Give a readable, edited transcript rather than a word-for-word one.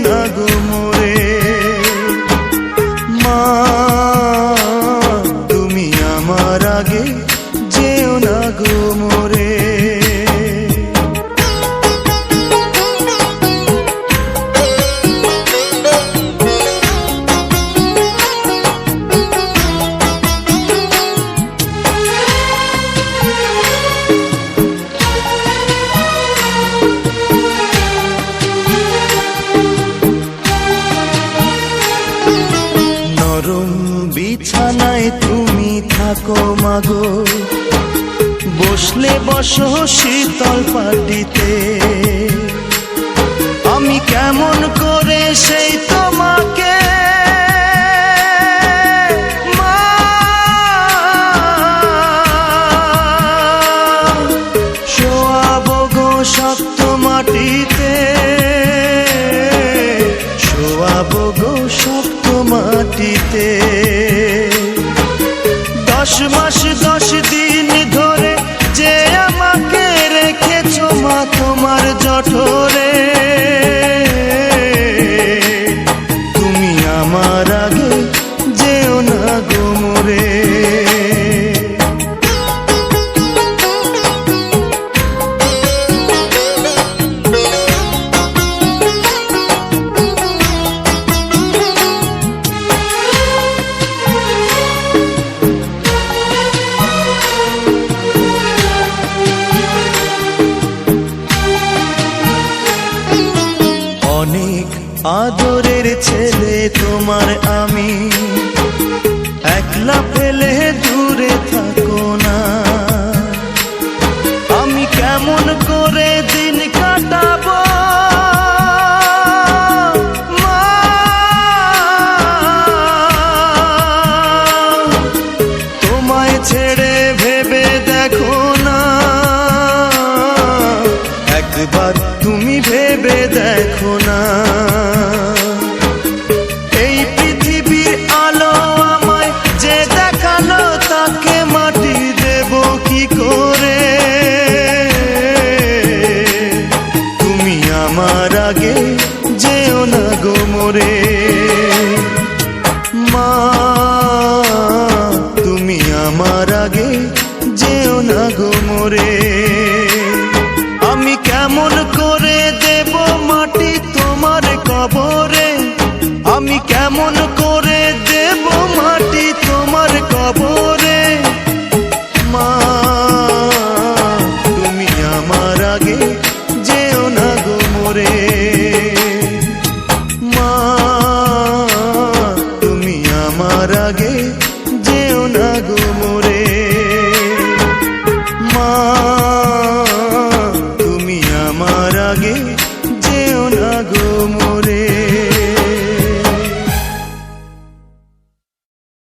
না গো মোরে। মা তুমি আমার আগে যেও না গো মোরে। নরম বিছানায় তুমি থাকো মাগো, বসলে বসো শীতল পাটিতে। আমি কেমন করে সেই তোমাকে মা শোয়াবো গো শক্ত মাটিতে, শোয়াবো গো শক্ত মাটিতে। 10 মাস 10 দিন ধরে যে আমাকে রেখেছো মা তোমার জঠরে। তুমি আমার আগে যেও না গো মোরে। অনেক আদরের ছেলে তোমার আমি, একলা ফেলে দূরে থাকো না। আমি কেমন করে দিন কাটাবো মা, তোমায় ছেড়ে ভেবে দেখো না। একবার তুমি ভেবে দেখো না। এই পৃথিবীর আলো আমায় যে দেখালো তাকে মাটি দেব কি করে। তুমি আমার আগে যেও না গো মোরে। মা তুমি আমার আগে যেও না গো মোরে। আমি কেমন করে দেব মাটি তোমার কবরে, আমি কেমন করে দেব মাটি তোমার কবরে। মা তুমি আমার আগে যেও না গো মোরে। মা তুমি আমার আগে যেও না গো মোরে। মা